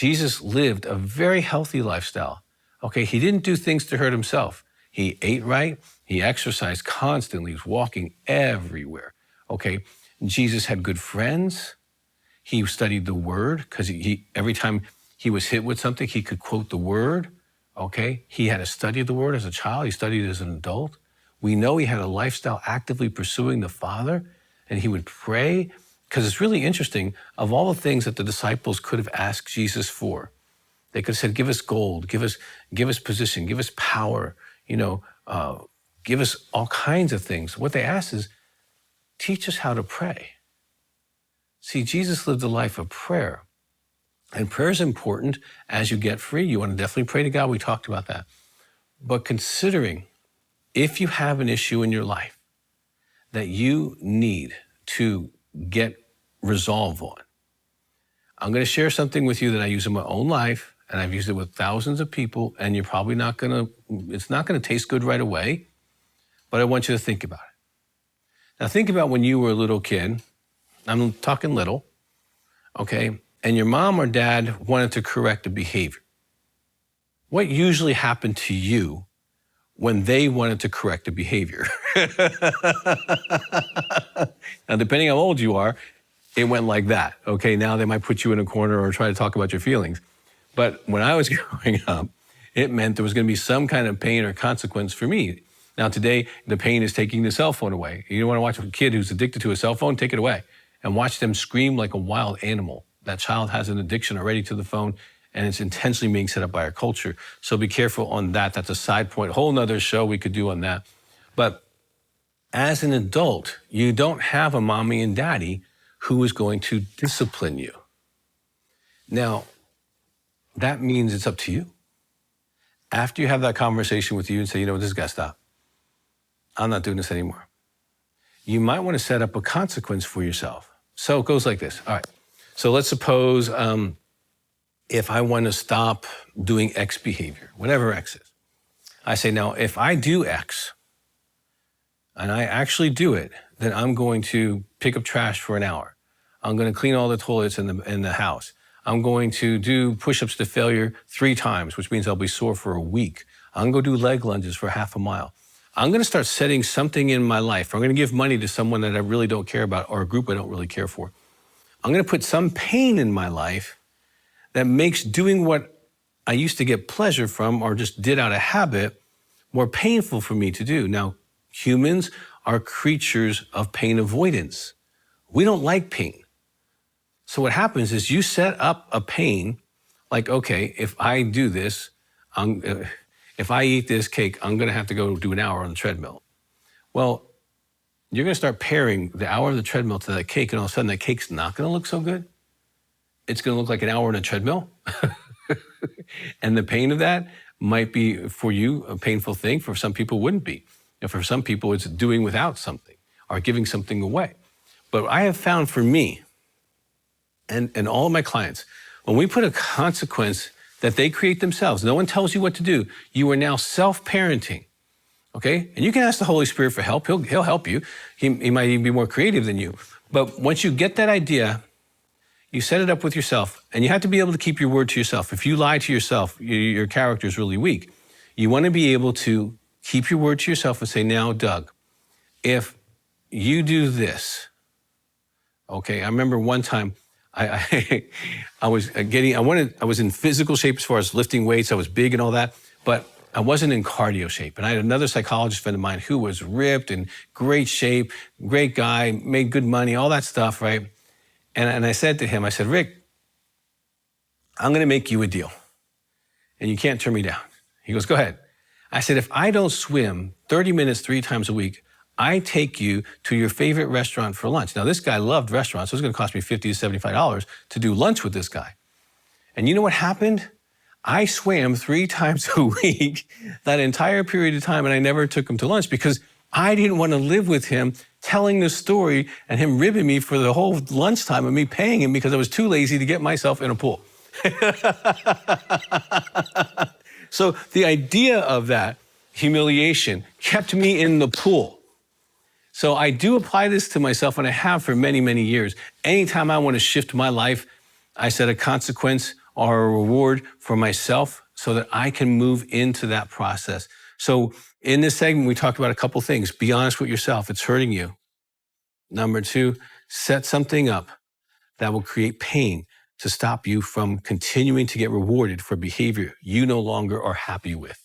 Jesus lived a very healthy lifestyle. Okay, he didn't do things to hurt himself. He ate right, he exercised constantly, he was walking everywhere. Okay, Jesus had good friends. He studied the word because he every time he was hit with something, he could quote the word. Okay, he had to study the word as a child. He studied as an adult. We know he had a lifestyle actively pursuing the Father, and he would pray, because it's really interesting. Of all the things that the disciples could have asked Jesus for, they could have said, give us gold, give us position, give us power, give us all kinds of things. What they asked is, teach us how to pray. See, Jesus lived a life of prayer. And prayer is important as you get free. You want to definitely pray to God. We talked about that. But considering if you have an issue in your life that you need to get resolve on, I'm going to share something with you that I use in my own life, and I've used it with thousands of people, and you're probably it's not going to taste good right away, but I want you to think about it. Now think about when you were a little kid. I'm talking little, okay? And your mom or dad wanted to correct a behavior. What usually happened to you when they wanted to correct a behavior? Now, depending how old you are, it went like that, okay? Now they might put you in a corner or try to talk about your feelings. But when I was growing up, it meant there was going to be some kind of pain or consequence for me. Now today, the pain is taking the cell phone away. You don't want to watch a kid who's addicted to a cell phone, take it away and watch them scream like a wild animal. That child has an addiction already to the phone, and it's intentionally being set up by our culture. So be careful on that. That's a side point, a whole nother show we could do on that. But as an adult, you don't have a mommy and daddy who is going to discipline you. Now, that means it's up to you. After you have that conversation with you and say, you know what, this has got to stop. I'm not doing this anymore. You might want to set up a consequence for yourself. So it goes like this. All right. So let's suppose if I want to stop doing X behavior, whatever X is, I say, now, if I do X and I actually do it, then I'm going to pick up trash for an hour. I'm going to clean all the toilets in the house. I'm going to do push-ups to failure 3 times, which means I'll be sore for a week. I'm going to go do leg lunges for half a mile. I'm going to start setting something in my life. I'm going to give money to someone that I really don't care about or a group I don't really care for. I'm going to put some pain in my life that makes doing what I used to get pleasure from or just did out of habit more painful for me to do. Now, humans are creatures of pain avoidance. We don't like pain. So what happens is you set up a pain like, okay, if I do this, if I eat this cake, I'm going to have to go do an hour on the treadmill. Well, you're going to start pairing the hour of the treadmill to that cake, and all of a sudden that cake's not going to look so good. It's going to look like an hour on a treadmill. And the pain of that might be, for you, a painful thing. For some people, it wouldn't be. And for some people, it's doing without something or giving something away. But I have found for me and all of my clients, when we put a consequence that they create themselves, no one tells you what to do, you are now self-parenting. Okay? And you can ask the Holy Spirit for help. He'll help you. He might even be more creative than you. But once you get that idea, you set it up with yourself, and you have to be able to keep your word to yourself. If you lie to yourself, your character is really weak. You want to be able to keep your word to yourself and say, now, Doug, if you do this, okay, I remember one time I was in physical shape as far as lifting weights. I was big and all that, but I wasn't in cardio shape. And I had another psychologist friend of mine who was ripped and great shape, great guy, made good money, all that stuff, right? And I said to him, I said, Rick, I'm going to make you a deal, and you can't turn me down. He goes, go ahead. I said, if I don't swim 30 minutes 3 times a week, I take you to your favorite restaurant for lunch. Now, this guy loved restaurants, so it was going to cost me $50 to $75 to do lunch with this guy. And you know what happened? I swam 3 times a week that entire period of time, and I never took him to lunch because I didn't want to live with him telling the story and him ribbing me for the whole lunchtime and me paying him because I was too lazy to get myself in a pool. So the idea of that humiliation kept me in the pool. So I do apply this to myself, and I have for many, many years. Anytime I want to shift my life, I set a consequence are a reward for myself so that I can move into that process. So in this segment, we talked about a couple things. Be honest with yourself. It's hurting you. Number two, set something up that will create pain to stop you from continuing to get rewarded for behavior you no longer are happy with.